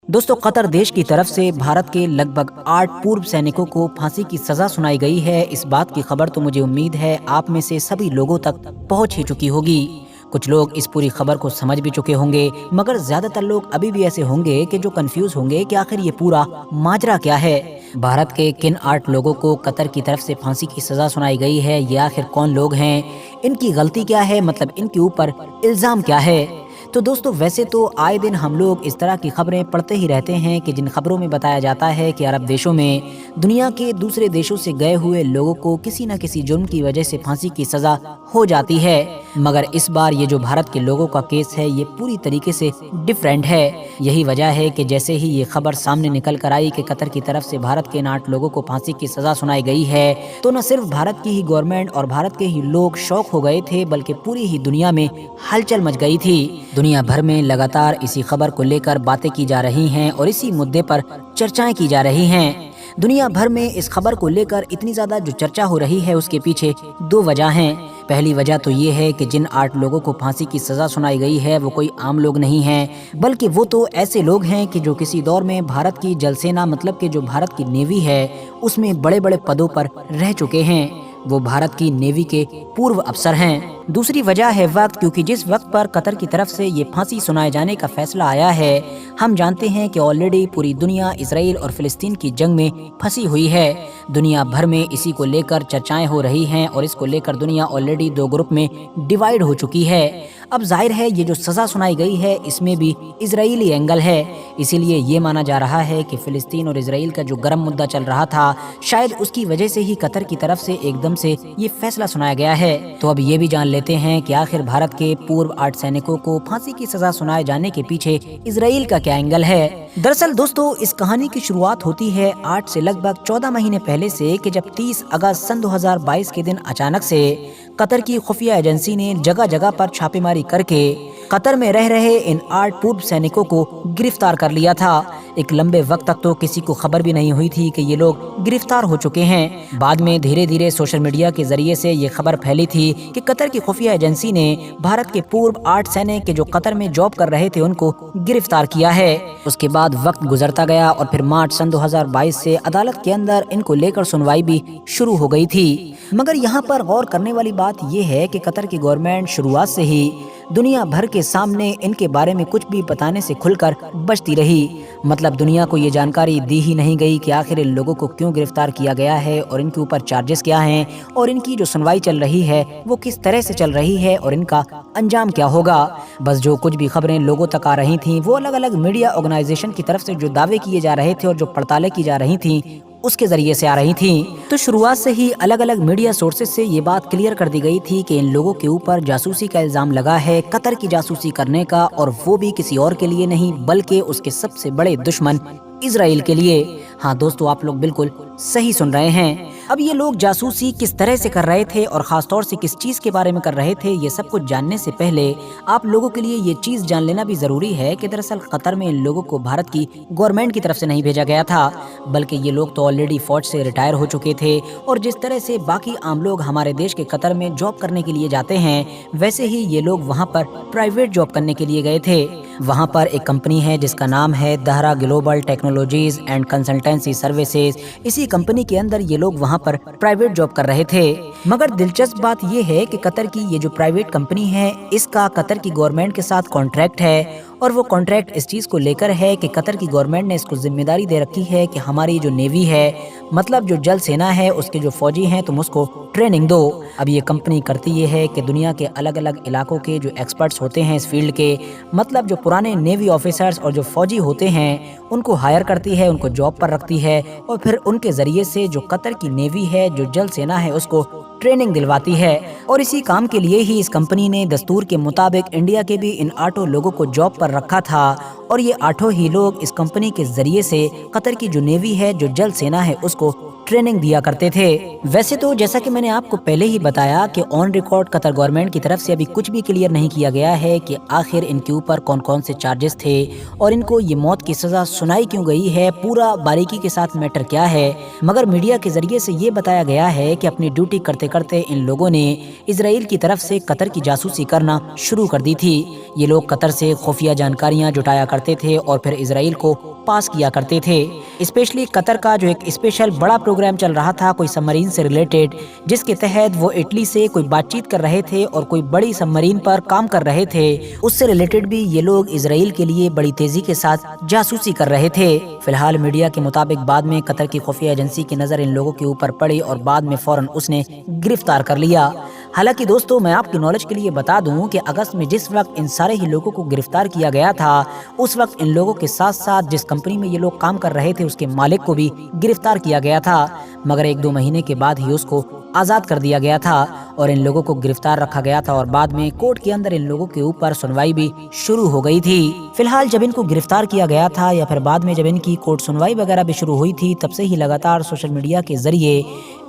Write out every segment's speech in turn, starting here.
दोस्तों, कतर देश की तरफ से भारत के लगभग 8 पूर्व सैनिकों को फांसी की सजा सुनाई गई है। इस बात की खबर तो मुझे उम्मीद है आप में से सभी लोगों तक पहुंच ही चुकी होगी। कुछ लोग इस पूरी खबर को समझ भी चुके होंगे, मगर ज्यादातर लोग अभी भी ऐसे होंगे कि जो कंफ्यूज होंगे कि आखिर ये पूरा माजरा क्या है। भारत के किन 8 लोगों को कतर की तरफ से फांसी की सजा सुनाई गई है, ये आखिर कौन लोग हैं, इनकी गलती क्या है, मतलब इनके ऊपर इल्जाम क्या है। तो दोस्तों, वैसे तो आए दिन हम लोग इस तरह की खबरें पढ़ते ही रहते हैं कि जिन खबरों में बताया जाता है कि अरब देशों में दुनिया के दूसरे देशों से गए हुए लोगों को किसी न किसी जुर्म की वजह से फांसी की सजा हो जाती है। मगर इस बार ये जो भारत के लोगों का केस है ये पूरी तरीके से डिफरेंट है। यही वजह है कि जैसे ही ये खबर सामने निकल कर आई कि कतर की तरफ से भारत के इन 8 लोगों को फांसी की सजा सुनाई गई है, तो न सिर्फ भारत की ही गवर्नमेंट और भारत के ही लोग शौक हो गए थे, बल्कि पूरी ही दुनिया में हलचल मच गई थी। दुनिया भर में लगातार इसी खबर को लेकर बातें की जा रही हैं और इसी मुद्दे पर चर्चाएं की जा रही हैं। दुनिया भर में इस खबर को लेकर इतनी ज्यादा जो चर्चा हो रही है उसके पीछे 2 वजह हैं। पहली वजह तो ये है कि जिन 8 लोगों को फांसी की सजा सुनाई गई है वो कोई आम लोग नहीं हैं, बल्कि वो तो ऐसे लोग हैं कि जो किसी दौर में भारत की जल सेना, मतलब कि जो भारत की नेवी है, उसमें बड़े बड़े पदों पर रह चुके हैं। वो भारत की नेवी के पूर्व अफसर हैं। दूसरी वजह है वक्त, क्योंकि जिस वक्त पर कतर की तरफ से ये फांसी सुनाए जाने का फैसला आया है, हम जानते हैं कि ऑलरेडी पूरी दुनिया इसराइल और फिलिस्तीन की जंग में फंसी हुई है। दुनिया भर में इसी को लेकर चर्चाएं हो रही हैं और इसको लेकर दुनिया ऑलरेडी 2 ग्रुप में डिवाइड हो चुकी है। अब जाहिर है ये जो सजा सुनाई गई है इसमें भी इजरायली एंगल है, इसीलिए ये माना जा रहा है कि फिलिस्तीन और इसराइल का जो गर्म मुद्दा चल रहा था, शायद उसकी वजह से ही कतर की तरफ से एकदम से ये फैसला सुनाया गया है। तो अब ये भी जान लेते हैं कि आखिर भारत के पूर्व 8 सैनिकों को फांसी की सजा सुनाए जाने के पीछे इसराइल का क्या एंगल है। दरअसल दोस्तों, इस कहानी की शुरुआत होती है 8 से लगभग 14 महीने पहले से, कि जब 30 अगस्त सन 2022 के दिन अचानक से कतर की खुफिया एजेंसी ने जगह जगह पर छापेमारी करके कतर में रह रहे इन 8 पूर्व सैनिकों को गिरफ्तार कर लिया था। एक लंबे वक्त तक तो किसी को खबर भी नहीं हुई थी कि ये लोग गिरफ्तार हो चुके हैं। बाद में धीरे धीरे सोशल मीडिया के जरिए से ये खबर फैली थी कि कतर की खुफिया एजेंसी ने भारत के पूर्व 8 सैनिक के जो कतर में जॉब कर रहे थे उनको गिरफ्तार किया है। उसके बाद वक्त गुजरता गया और फिर मार्च सन 2022 से अदालत के अंदर इनको लेकर सुनवाई भी शुरू हो गई थी। मगर यहाँ पर गौर करने वाली बात यह है कि कतर की गवर्नमेंट शुरुआत से ही दुनिया भर के सामने इनके बारे में कुछ भी बताने से खुलकर बचती रही। मतलब दुनिया को ये जानकारी दी ही नहीं गई कि आखिर इन लोगों को क्यों गिरफ्तार किया गया है और इनके ऊपर चार्जेस क्या हैं और इनकी जो सुनवाई चल रही है वो किस तरह से चल रही है और इनका अंजाम क्या होगा। बस जो कुछ भी खबरें लोगों तक आ रही थीं वो अलग अलग मीडिया ऑर्गेनाइजेशन की तरफ से जो दावे किए जा रहे थे और जो पड़तालें की जा रही थीं उसके जरिए से आ रही थी। तो शुरुआत से ही अलग अलग मीडिया सोर्सेज से ये बात क्लियर कर दी गई थी कि इन लोगों के ऊपर जासूसी का इल्जाम लगा है, कतर की जासूसी करने का, और वो भी किसी और के लिए नहीं बल्कि उसके सबसे बड़े दुश्मन इजराइल के लिए। हाँ दोस्तों, आप लोग बिल्कुल सही सुन रहे हैं। अब ये लोग जासूसी किस तरह से कर रहे थे और खास तौर से किस चीज के बारे में कर रहे थे, ये सब कुछ जानने से पहले आप लोगों के लिए ये चीज जान लेना भी जरूरी है कि दरअसल कतर में इन लोगों को भारत की गवर्नमेंट की तरफ से नहीं भेजा गया था, बल्कि ये लोग तो ऑलरेडी फौज से रिटायर हो चुके थे। और जिस तरह से बाकी आम लोग हमारे देश के कतर में जॉब करने के लिए जाते हैं, वैसे ही ये लोग वहाँ पर प्राइवेट जॉब करने के लिए गए थे। वहाँ पर एक कंपनी है जिसका नाम है Dahra global technologies and consultancy services. इसी कंपनी के अंदर ये लोग वहाँ पर प्राइवेट जॉब कर रहे थे। मगर दिलचस्प बात ये है कि कतर की ये जो प्राइवेट कंपनी है इसका कतर की गवर्नमेंट के साथ कॉन्ट्रैक्ट है, और वो कॉन्ट्रैक्ट इस चीज को लेकर है कि कतर की गवर्नमेंट ने इसको जिम्मेदारी दे रखी है कि हमारी जो नेवी है, मतलब जो जल सेना है, उसके जो फौजी हैं तुम उसको ट्रेनिंग दो। अब ये कंपनी करती ये है कि दुनिया के अलग अलग इलाकों के जो एक्सपर्ट्स होते हैं इस फील्ड के, मतलब जो पुराने नेवी ऑफिसर्स और जो फौजी होते हैं, उनको हायर करती है, उनको जॉब पर रखती है और फिर उनके जरिए से जो कतर की नेवी है, जो जल सेना है, उसको ट्रेनिंग दिलवाती है। और इसी काम के लिए ही इस कंपनी ने दस्तूर के मुताबिक इंडिया के भी इन 8 लोगों को जॉब पर रखा था, और ये 8 ही लोग इस कंपनी के जरिए से कतर की जो नेवी है, जो जल सेना है, उसको ट्रेनिंग दिया करते थे। वैसे तो जैसा कि मैंने आपको पहले ही बताया कि ऑन रिकॉर्ड कतर गवर्नमेंट की तरफ से अभी कुछ भी क्लियर नहीं किया गया है कि आखिर इनके ऊपर कौन कौन से चार्जेस थे और इनको ये मौत की सजा सुनाई क्यों गई है, पूरा बारीकी के साथ मैटर क्या है। मगर मीडिया के जरिए से ये बताया गया है कि अपनी ड्यूटी करते करते इन लोगों ने इजराइल की तरफ से कतर की जासूसी करना शुरू कर दी थी। ये लोग कतर से खुफिया जानकारियां जुटाया करते थे और फिर इजराइल को पास किया करते थे। स्पेशली कतर का जो एक स्पेशल बड़ा प्रोग्राम चल रहा था कोई सबमरीन से रिलेटेड, जिसके तहत वो इटली से कोई बातचीत कर रहे थे और कोई बड़ी सबमरीन पर काम कर रहे थे, उससे रिलेटेड भी ये लोग इजराइल के लिए बड़ी तेजी के साथ जासूसी कर रहे थे। फिलहाल मीडिया के मुताबिक बाद में कतर की खुफिया एजेंसी की नजर इन लोगों के ऊपर पड़ी और बाद में फौरन उसने गिरफ्तार कर लिया। हालांकि दोस्तों, मैं आपकी नॉलेज के लिए बता दूं कि अगस्त में जिस वक्त इन सारे ही लोगों को गिरफ्तार किया गया था, उस वक्त इन लोगों के साथ साथ जिस कंपनी में ये लोग काम कर रहे थे उसके मालिक को भी गिरफ्तार किया गया था, मगर 1-2 महीने के बाद ही उसको आजाद कर दिया गया था और इन लोगों को गिरफ्तार रखा गया था और बाद में कोर्ट के अंदर इन लोगों के ऊपर सुनवाई भी शुरू हो गई थी। फिलहाल जब इनको गिरफ्तार किया गया था या फिर बाद में जब इनकी कोर्ट सुनवाई वगैरह भी शुरू हुई थी, तब से ही लगातार सोशल मीडिया के जरिए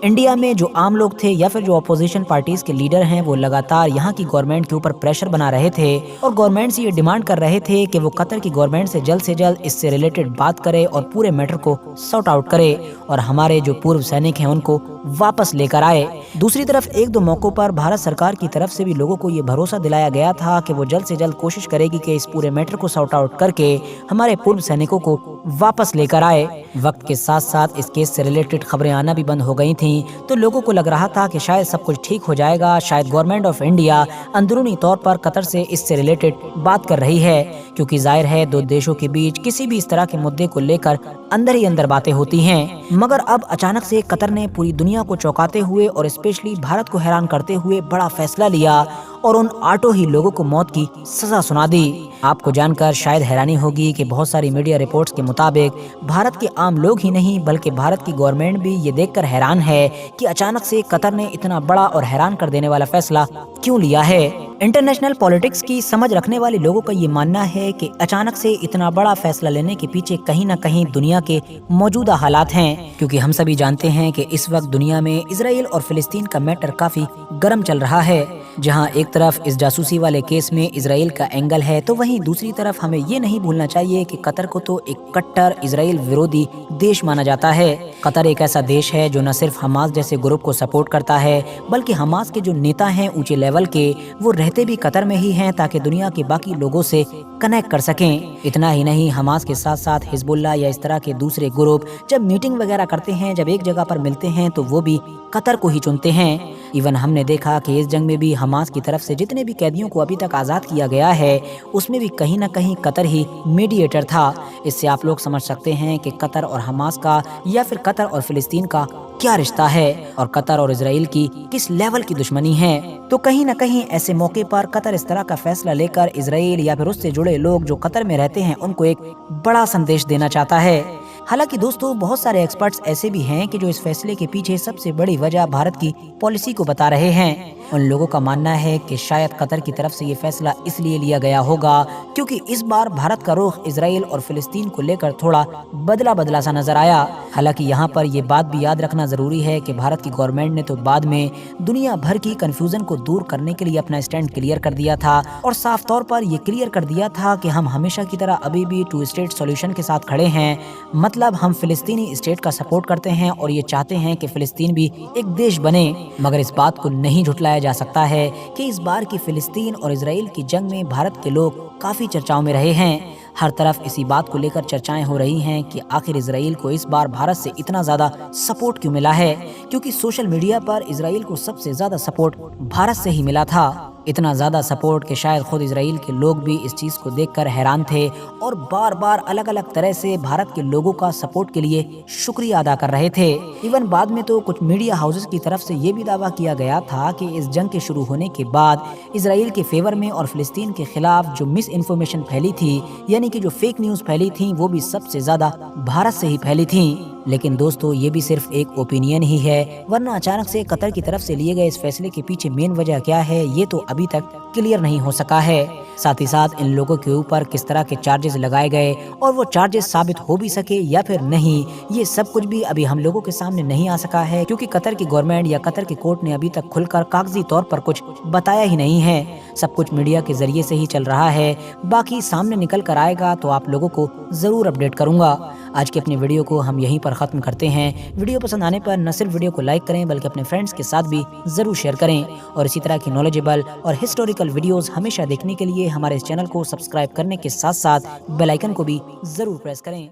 इंडिया में जो आम लोग थे या फिर जो अपोजिशन पार्टीज के लीडर हैं, वो लगातार यहाँ की गवर्नमेंट के ऊपर प्रेशर बना रहे थे और गवर्नमेंट से ये डिमांड कर रहे थे कि वो कतर की गवर्नमेंट से जल्द इससे रिलेटेड बात करे और पूरे मैटर को सॉर्ट आउट करे और हमारे जो पूर्व सैनिक हैं उनको वापस लेकर आए। दूसरी तरफ 1-2 मौकों पर भारत सरकार की तरफ से भी लोगों को ये भरोसा दिलाया गया था कि वो जल्द से जल्द कोशिश करेगी कि इस पूरे मैटर को सॉर्ट आउट करके हमारे पूर्व सैनिकों को वापस लेकर आए। वक्त के साथ साथ इस केस से रिलेटेड खबरें आना भी बंद हो गई थीं, तो लोगों को लग रहा था कि शायद सब कुछ ठीक हो जाएगा, शायद गवर्नमेंट ऑफ इंडिया अंदरूनी तौर पर कतर से इससे रिलेटेड बात कर रही है, क्योंकि जाहिर है 2 देशों के बीच किसी भी इस तरह के मुद्दे को लेकर अंदर ही अंदर बातें होती हैं। मगर अब अचानक से कतर ने पूरी दुनिया को चौंकाते हुए और स्पेशली भारत को हैरान करते हुए बड़ा फैसला लिया और उन 8 ही लोगों को मौत की सजा सुना दी। आपको जानकर शायद हैरानी होगी कि बहुत सारी मीडिया रिपोर्ट्स के मुताबिक भारत के आम लोग ही नहीं बल्कि भारत की गवर्नमेंट भी ये देखकर हैरान है कि अचानक से कतर ने इतना बड़ा और हैरान कर देने वाला फैसला क्यों लिया है। इंटरनेशनल पॉलिटिक्स की समझ रखने वाले लोगों का ये मानना है कि अचानक से इतना बड़ा फैसला लेने के पीछे कहीं न कहीं दुनिया के मौजूदा हालात हैं, क्योंकि हम सभी जानते हैं कि इस वक्त दुनिया में इजराइल और फिलिस्तीन का मैटर काफी गर्म चल रहा है। जहां एक तरफ इस जासूसी वाले केस में इजराइल का एंगल है, तो वहीं दूसरी तरफ हमें ये नहीं भूलना चाहिए कि कतर को तो एक कट्टर इजराइल विरोधी देश माना जाता है। कतर एक ऐसा देश है जो न सिर्फ हमास जैसे ग्रुप को सपोर्ट करता है, बल्कि हमास के जो नेता हैं ऊंचे लेवल के, वो रहते भी कतर में ही हैं ताकि दुनिया के बाकी लोगों से कनेक्ट कर सकें। इतना ही नहीं, हमास के साथ साथ हिजबुल्लाह या इस तरह के दूसरे ग्रुप जब मीटिंग वगैरह करते हैं, जब एक जगह पर मिलते हैं, तो वो भी कतर को ही चुनते हैं। इवन हमने देखा कि इस जंग में भी हमास की तरफ से जितने भी कैदियों को अभी तक आज़ाद किया गया है, उसमें भी कहीं ना कहीं कतर ही मीडिएटर था। इससे आप लोग समझ सकते हैं कि कतर और हमास का या फिर कतर और फिलिस्तीन का क्या रिश्ता है और कतर और इजराइल की किस लेवल की दुश्मनी है। तो कहीं ना कहीं ऐसे मौके पर कतर इस तरह का फैसला लेकर इजराइल या फिर उससे जुड़े लोग जो कतर में रहते हैं उनको एक बड़ा संदेश देना चाहता है। हालांकि दोस्तों, बहुत सारे एक्सपर्ट्स ऐसे भी हैं कि जो इस फैसले के पीछे सबसे बड़ी वजह भारत की पॉलिसी को बता रहे हैं। उन लोगों का मानना है कि शायद कतर की तरफ से ये फैसला इसलिए लिया गया होगा क्योंकि इस बार भारत का रुख इजराइल और फिलिस्तीन को लेकर थोड़ा बदला सा नजर आया। हालांकि यहाँ पर ये बात भी याद रखना जरूरी है कि भारत की गवर्नमेंट ने तो बाद में दुनिया भर की कंफ्यूजन को दूर करने के लिए अपना स्टैंड क्लियर कर दिया था और साफ तौर पर ये क्लियर कर दिया था कि हम हमेशा की तरह अभी भी 2 स्टेट सॉल्यूशन के साथ खड़े हैं। मतलब हम फिलिस्तीनी स्टेट का सपोर्ट करते हैं और ये चाहते हैं कि फिलिस्तीन भी एक देश बने। मगर इस बात को नहीं झुटलाया जा सकता है कि इस बार की फिलिस्तीन और इजराइल की जंग में भारत के लोग काफी चर्चाओं में रहे हैं। हर तरफ इसी बात को लेकर चर्चाएं हो रही हैं कि आखिर इजराइल को इस बार भारत से इतना ज्यादा सपोर्ट क्यों मिला है, क्योंकि सोशल मीडिया पर इजराइल को सबसे ज्यादा सपोर्ट भारत से ही मिला था। इतना ज्यादा सपोर्ट कि शायद खुद इजराइल के लोग भी इस चीज को देखकर हैरान थे और बार बार अलग अलग तरह से भारत के लोगों का सपोर्ट के लिए शुक्रिया अदा कर रहे थे। इवन बाद में तो कुछ मीडिया हाउसेस की तरफ से ये भी दावा किया गया था कि इस जंग के शुरू होने के बाद इजराइल के फेवर में और फिलिस्तीन के खिलाफ जो मिस इन्फॉर्मेशन फैली थी, यानी कि जो फेक न्यूज फैली थी, वो भी सबसे ज्यादा भारत से ही फैली थी। लेकिन दोस्तों, ये भी सिर्फ एक ओपिनियन ही है, वरना अचानक से कतर की तरफ से लिए गए इस फैसले के पीछे मेन वजह क्या है, ये तो अभी तक क्लियर नहीं हो सका है। साथ ही साथ इन लोगों के ऊपर किस तरह के चार्जेस लगाए गए और वो चार्जेस साबित हो भी सके या फिर नहीं, ये सब कुछ भी अभी हम लोगों के सामने नहीं आ सका है, क्योंकि कतर की गवर्नमेंट या कतर की कोर्ट ने अभी तक खुलकर कागजी तौर पर कुछ बताया ही नहीं है। सब कुछ मीडिया के जरिए से ही चल रहा है। बाकी सामने निकल कर आएगा तो आप लोगों को जरूर अपडेट करूंगा। آج کی اپنی ویڈیو کو ہم یہیں پر ختم کرتے ہیں۔ ویڈیو پسند آنے پر نہ صرف ویڈیو کو لائک کریں بلکہ اپنے فرینڈز کے ساتھ بھی ضرور شیئر کریں، اور اسی طرح کی نالجبل اور ہسٹوریکل ویڈیوز ہمیشہ دیکھنے کے لیے ہمارے اس چینل کو سبسکرائب کرنے کے ساتھ ساتھ بیل آئیکن کو بھی ضرور پریس کریں۔